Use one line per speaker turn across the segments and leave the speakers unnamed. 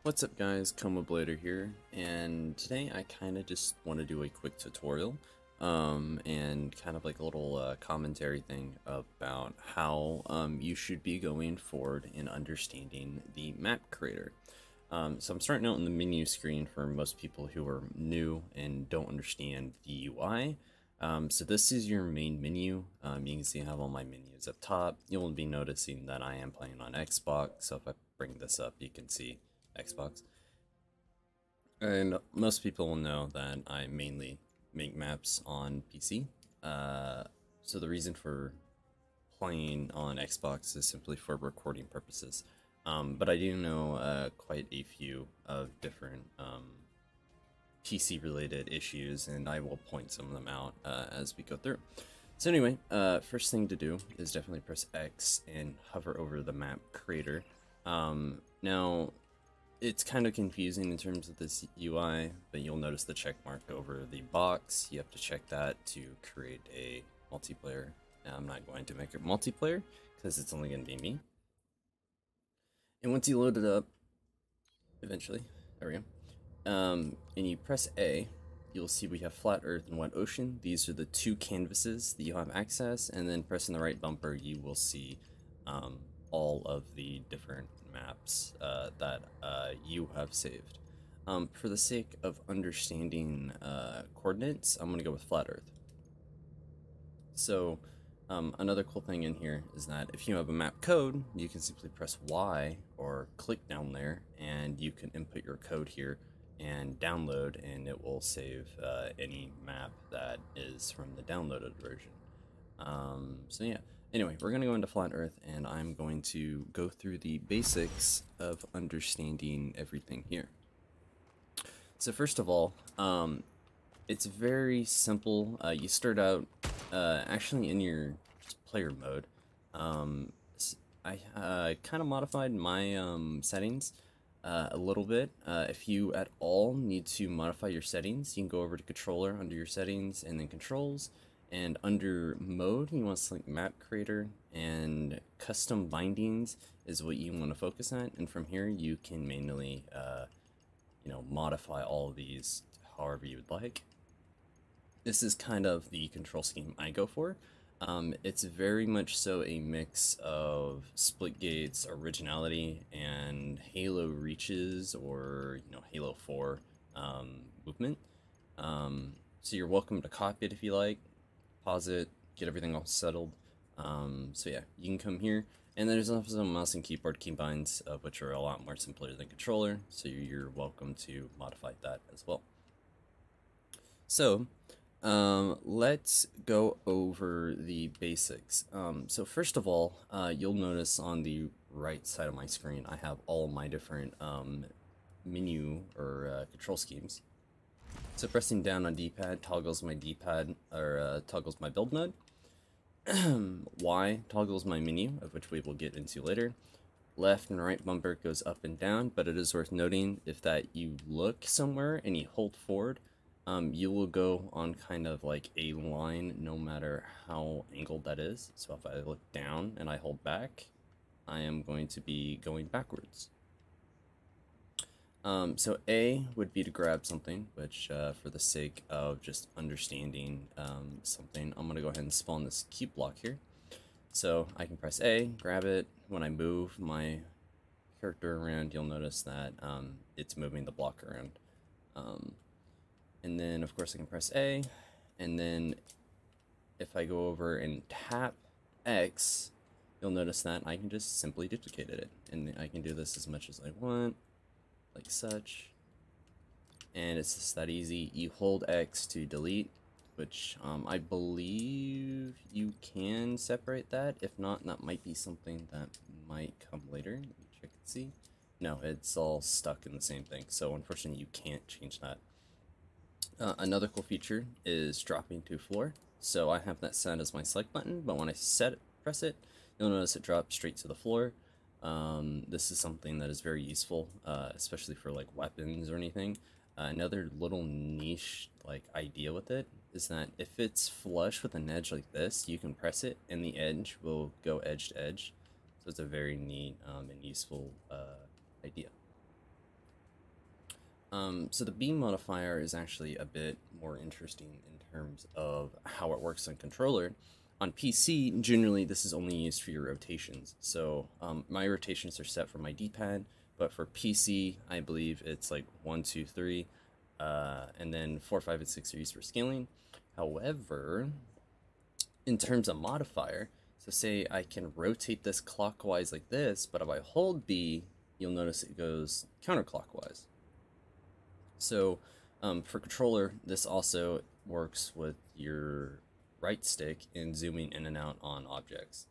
What's up guys, Coma Blader here, and today I kind of just want to do a quick tutorial, and kind of like a little commentary thing about how you should be going forward in understanding the map creator. So I'm starting out in the menu screen for most people who are new and don't understand the UI. So this is your main menu. You can see I have all my menus up top. You'll be noticing that I am playing on Xbox, so if I bring this up you can see Xbox. And most people will know that I mainly make maps on PC. So the reason for playing on Xbox is simply for recording purposes. But I do know quite a few of different PC related issues, and I will point some of them out as we go through. So anyway, first thing to do is definitely press X and hover over the map creator. Now, it's kind of confusing in terms of this UI, but you'll notice the check mark over the box. You have to check that to create a multiplayer. Now, I'm not going to make it multiplayer because it's only going to be me. And once you load it up, eventually, there we go, and you press A, you'll see we have Flat Earth and Wet Ocean. These are the two canvases that you have access, and then pressing the right bumper, you will see all of the different maps that you have saved. For the sake of understanding coordinates, I'm going to go with Flat Earth. So another cool thing in here is that if you have a map code, you can simply press Y or click down there, and you can input your code here and download, and it will save any map that is from the downloaded version. So yeah, anyway, we're going to go into Flat Earth, and I'm going to go through the basics of understanding everything here. So first of all, it's very simple. You start out actually in your player mode. I kind of modified my settings a little bit. If you at all need to modify your settings, you can go over to controller under your settings and then controls, and under mode you want to select map creator, and custom bindings is what you want to focus on, and from here you can manually modify all of these however you would like. This is kind of the control scheme I go for. It's very much so a mix of Splitgate's originality and Halo Reaches, or Halo 4 movement. So you're welcome to copy it if you like, pause it, get everything all settled. So yeah, you can come here, and there's also mouse and keyboard keybinds, which are a lot more simpler than controller, so you're welcome to modify that as well. So let's go over the basics. So first of all, you'll notice on the right side of my screen I have all my different menu or control schemes. So pressing down on D-pad toggles my D-pad, or toggles my build mode. Y toggles my menu, of which we will get into later. Left and right bumper goes up and down, but it is worth noting if that you look somewhere and you hold forward, you will go on kind of like a line no matter how angled that is. So if I look down and I hold back, I am going to be going backwards. So A would be to grab something, which for the sake of just understanding something, I'm going to go ahead and spawn this cube block here. So I can press A, grab it. When I move my character around, you'll notice that it's moving the block around. And then of course I can press A, and then if I go over and tap X, you'll notice that I can just simply duplicate it, and I can do this as much as I want, like such, and it's just that easy. You hold X to delete, which I believe you can separate that. If not, that might be something that might come later. Let me check and see. No, it's all stuck in the same thing, so unfortunately you can't change that. Another cool feature is dropping to floor. So I have that set as my select button, but when I press it, you'll notice it drops straight to the floor. This is something that is very useful, especially for like weapons or anything. Another little niche like idea with it is that if it's flush with an edge like this, you can press it and the edge will go edge to edge. So it's a very neat and useful idea. So the beam modifier is actually a bit more interesting in terms of how it works on controller. On PC, generally this is only used for your rotations. So my rotations are set for my D-pad, but for PC, I believe it's like 1, 2, 3, and then 4, 5, and 6 are used for scaling. However, in terms of modifier, so say I can rotate this clockwise like this, but if I hold B, you'll notice it goes counterclockwise. So for controller, this also works with your right stick in zooming in and out on objects.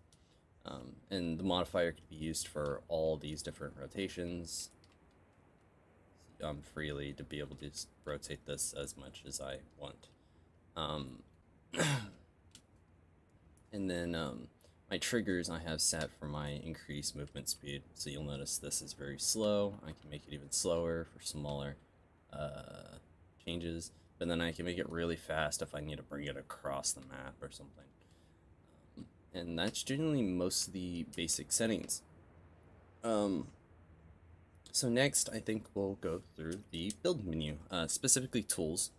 And the modifier could be used for all these different rotations freely to be able to just rotate this as much as I want. And then my triggers I have set for my increased movement speed. So you'll notice this is very slow. I can make it even slower for smaller changes, but then I can make it really fast if I need to bring it across the map or something. And that's generally most of the basic settings. So next, I think we'll go through the build menu, specifically tools.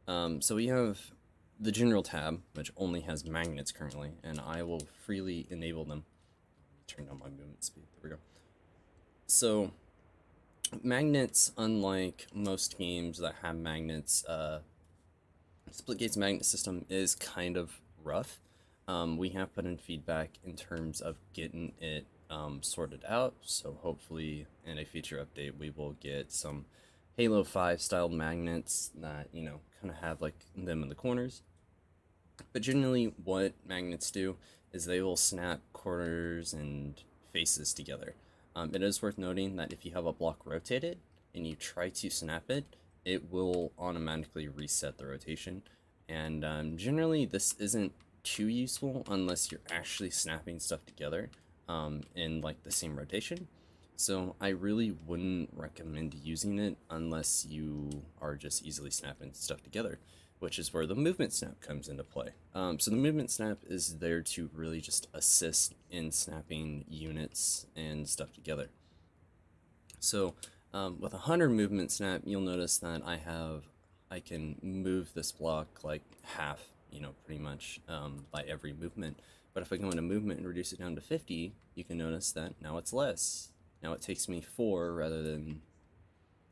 So we have the general tab, which only has magnets currently, and I will freely enable them. Turn down my movement speed. There we go. So magnets, unlike most games that have magnets, Splitgate's magnet system is kind of rough. We have put in feedback in terms of getting it sorted out, so hopefully in a future update we will get some Halo 5 style magnets that, you know, kind of have like them in the corners. But generally what magnets do is they will snap corners and faces together. It is worth noting that if you have a block rotated and you try to snap it, it will automatically reset the rotation. And generally this isn't too useful unless you're actually snapping stuff together in like the same rotation. So I really wouldn't recommend using it unless you are just easily snapping stuff together, which is where the movement snap comes into play. So the movement snap is there to really just assist in snapping units and stuff together. So with a 100 movement snap, you'll notice that I can move this block like half, you know, pretty much by every movement. But if I go into movement and reduce it down to 50, you can notice that now it's less. Now it takes me 4 rather than,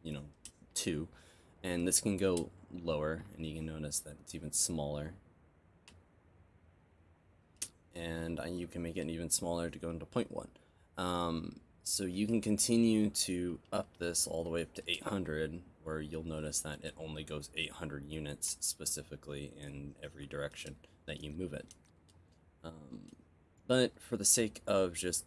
you know, 2. And this can go lower, and you can notice that it's even smaller. And you can make it even smaller to go into 0.1. So you can continue to up this all the way up to 800, where you'll notice that it only goes 800 units specifically in every direction that you move it. But for the sake of just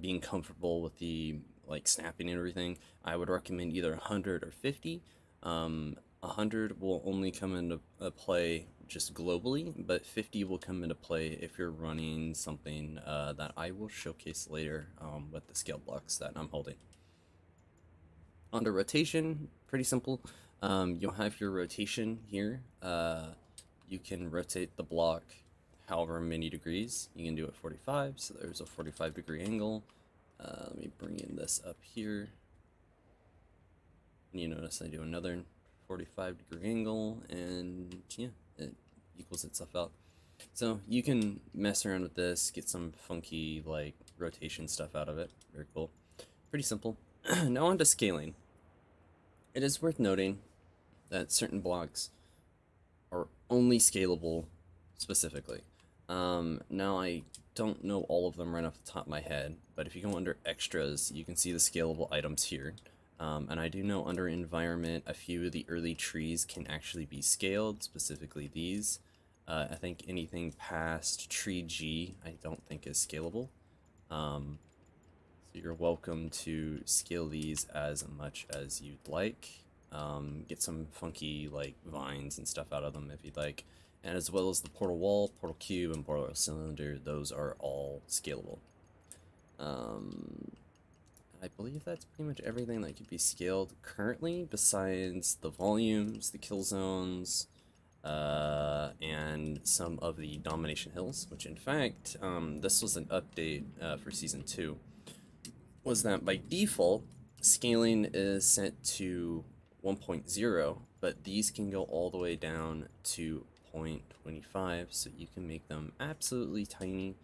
being comfortable with the snapping and everything, I would recommend either 100 or 50. 100 will only come into play just globally, but 50 will come into play if you're running something that I will showcase later with the scale blocks that I'm holding. Under rotation, pretty simple. You'll have your rotation here. You can rotate the block however many degrees. You can do it 45, so there's a 45-degree angle. Let me bring in this up here. And you notice I do another 45-degree angle, and yeah, it equals itself out. So you can mess around with this, get some funky like rotation stuff out of it. Very cool. Pretty simple. Now on to scaling. It is worth noting that certain blocks are only scalable specifically. Now I don't know all of them right off the top of my head, but if you go under extras, you can see the scalable items here. And I do know under environment, a few of the early trees can actually be scaled, specifically these. I think anything past tree G, I don't think is scalable. So you're welcome to scale these as much as you'd like. Get some funky like vines and stuff out of them if you'd like. And as well as the portal wall, portal cube, and portal cylinder, those are all scalable. I believe that's pretty much everything that could be scaled currently, besides the volumes, the kill zones, and some of the domination hills, which in fact, this was an update for Season 2, was that by default, scaling is set to 1.0, but these can go all the way down to 0.25, so you can make them absolutely tiny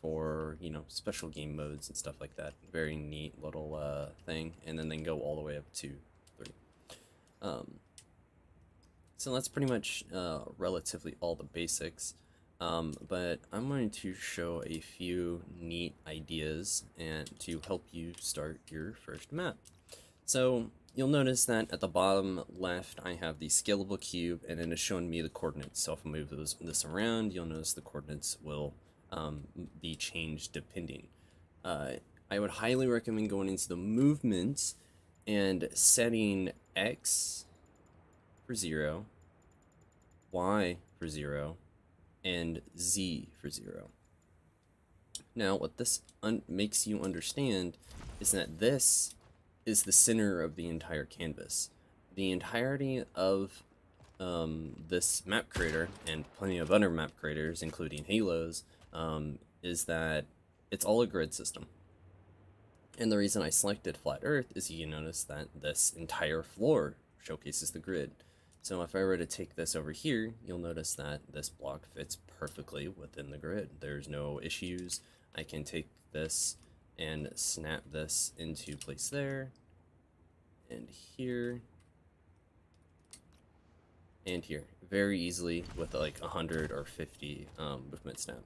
for, you know, special game modes and stuff like that. Very neat little thing, and then they can go all the way up to 3. So that's pretty much relatively all the basics. But I'm going to show a few neat ideas and to help you start your first map. So you'll notice that at the bottom left I have the scalable cube, and it is showing me the coordinates. So if I move this around, you'll notice the coordinates will be changed depending. I would highly recommend going into the movements and setting X for 0, Y for 0, and Z for 0. Now what this makes you understand is that this is the center of the entire canvas. The entirety of this map creator, and plenty of other map creators including Halos, is that it's all a grid system. And the reason I selected Flat Earth is you notice that this entire floor showcases the grid. So if I were to take this over here, you'll notice that this block fits perfectly within the grid. There's no issues. I can take this and snap this into place there, and here, and here, very easily with like 100 or 50 movement snap.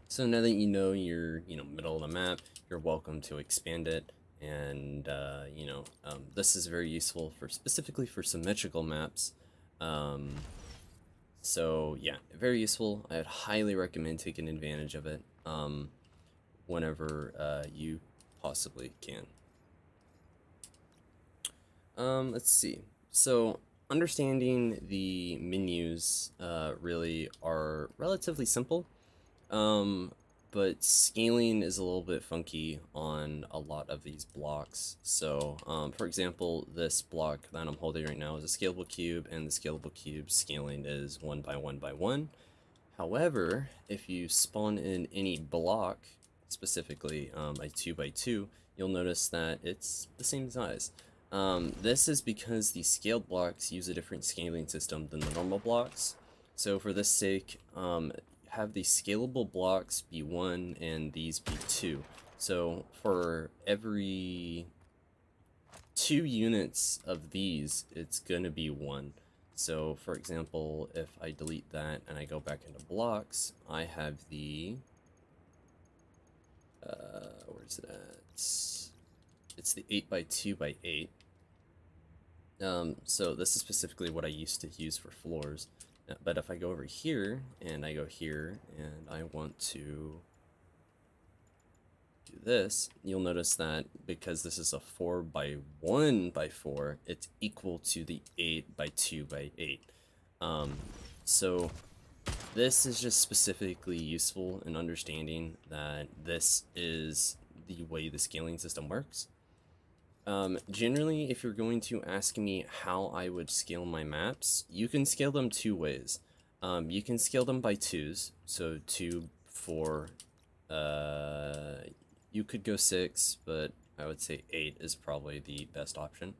So now that you know you're, middle of the map, you're welcome to expand it. And this is very useful for specifically for symmetrical maps. So yeah, very useful. I'd highly recommend taking advantage of it whenever you possibly can. Let's see. So understanding the menus really are relatively simple. But scaling is a little bit funky on a lot of these blocks. So, for example, this block that I'm holding right now is a scalable cube, and the scalable cube scaling is 1 by 1 by 1. However, if you spawn in any block, specifically a 2 by 2, you'll notice that it's the same size. This is because the scaled blocks use a different scaling system than the normal blocks. So for this sake, have the scalable blocks be 1 and these be 2. So for every 2 units of these, it's gonna be 1. So for example, if I delete that and I go back into blocks, I have the where's it at? It's the 8 by 2 by 8. So this is specifically what I used to use for floors. But if I go over here, and I go here, and I want to do this, you'll notice that because this is a 4 by 1 by 4, it's equal to the 8 by 2 by 8. So this is just specifically useful in understanding that this is the way the scaling system works. Generally, if you're going to ask me how I would scale my maps, you can scale them 2 ways. You can scale them by 2s, so 2, 4, you could go 6, but I would say 8 is probably the best option.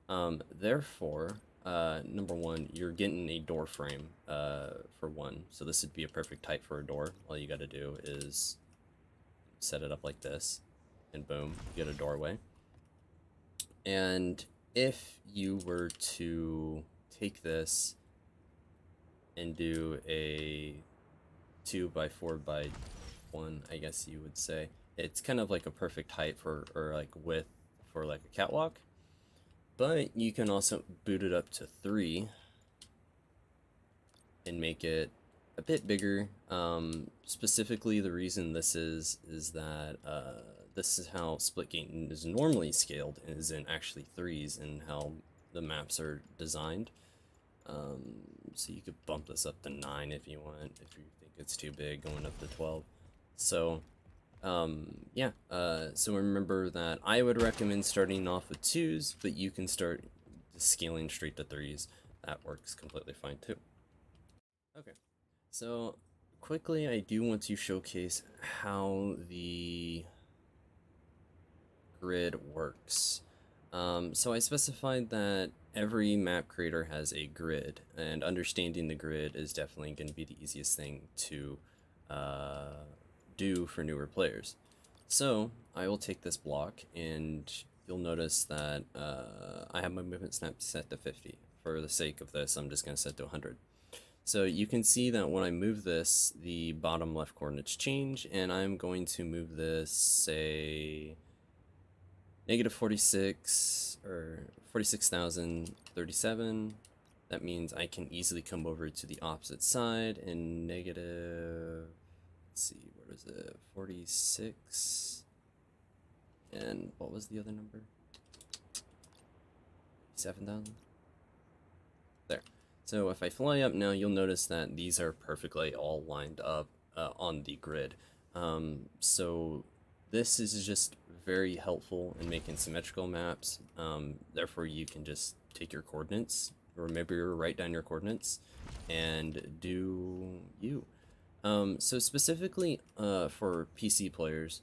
Therefore, number 1, you're getting a door frame for 1, so this would be a perfect type for a door. All you gotta do is set it up like this, and boom, you get a doorway. And if you were to take this and do a 2 by 4 by 1, I guess you would say, it's kind of like a perfect height for, or like width for like a catwalk. But you can also boot it up to 3 and make it a bit bigger. Specifically, the reason this is that this is how Splitgate is normally scaled, and is in actually 3s and how the maps are designed. So you could bump this up to 9 if you want, if you think it's too big, going up to 12. So yeah, so remember that I would recommend starting off with 2s, but you can start scaling straight to 3s. That works completely fine too. Okay, so quickly I do want to showcase how the grid works. So I specified that every map creator has a grid, and understanding the grid is definitely going to be the easiest thing to uh, do for newer players. So I will take this block, and you'll notice that I have my movement snap set to 50. For the sake of this, I'm just going to set to 100. So you can see that when I move this, the bottom left coordinates change, and I'm going to move this, say, negative 46 or 46,037. That means I can easily come over to the opposite side and negative, let's see, what was it, 46, and what was the other number? 7,000? There. So if I fly up now, you'll notice that these are perfectly all lined up on the grid. So this is just very helpful in making symmetrical maps. Therefore, you can just take your coordinates, or maybe write down your coordinates, and do you. So specifically for PC players,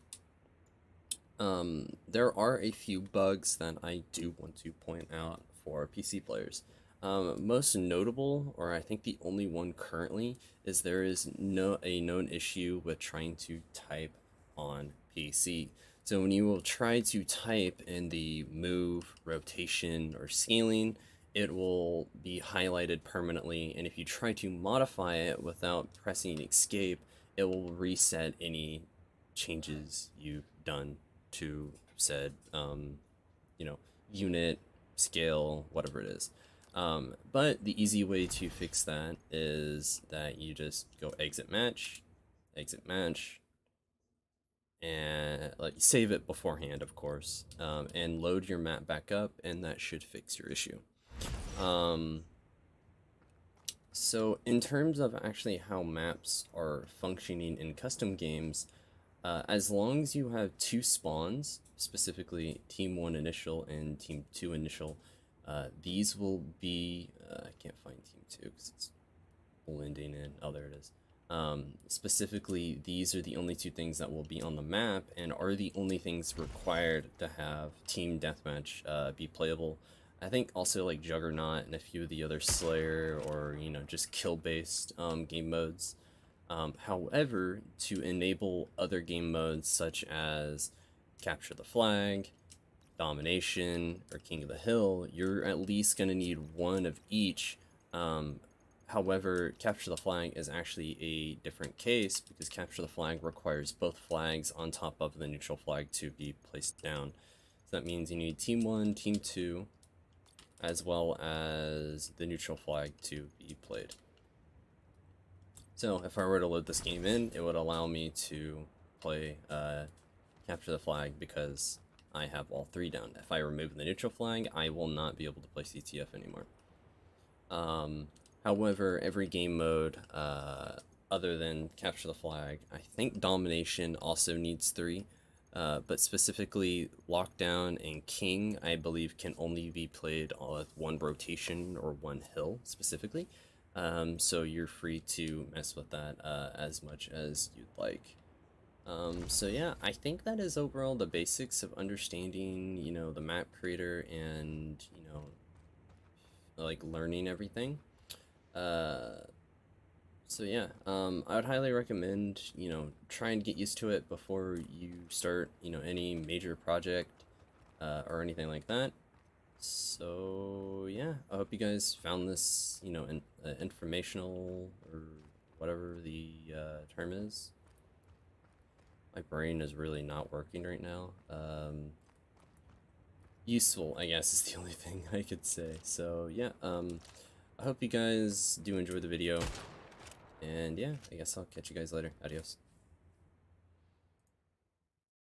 there are a few bugs that I do want to point out for PC players. Most notable, or I think the only one currently, is there is a known issue with trying to type on PC. So when you will try to type in the move, rotation, or scaling, it will be highlighted permanently, and if you try to modify it without pressing escape, it will reset any changes you've done to said, unit, scale, whatever it is. But the easy way to fix that is that you just go exit match, and like save it beforehand, of course, and load your map back up, and that should fix your issue. So in terms of actually how maps are functioning in custom games, as long as you have two spawns, specifically Team 1 initial and Team 2 initial, these will be, I can't find Team 2 because it's blending in, oh there it is. Specifically, these are the only two things that will be on the map and are the only things required to have Team Deathmatch be playable. I think also like Juggernaut and a few of the other Slayer or, just kill-based game modes. However, to enable other game modes such as Capture the Flag, Domination, or King of the Hill, you're at least going to need one of each. However, Capture the Flag is actually a different case because Capture the Flag requires both flags on top of the neutral flag to be placed down. So that means you need Team 1, Team 2, as well as the neutral flag to be played. So if I were to load this game in, it would allow me to play Capture the Flag because I have all three down. If I remove the neutral flag, I will not be able to play CTF anymore. However, every game mode other than Capture the Flag, I think Domination also needs 3, but specifically Lockdown and King, I believe, can only be played with 1 rotation or 1 hill specifically. So you're free to mess with that as much as you'd like. So yeah, I think that is overall the basics of understanding, the map creator and, like learning everything. So yeah, I would highly recommend, try and get used to it before you start, any major project, or anything like that. So yeah, I hope you guys found this, informational, or whatever the term is. My brain is really not working right now. Useful, I guess, is the only thing I could say. So yeah, I hope you guys do enjoy the video. And yeah, I guess I'll catch you guys later. Adios.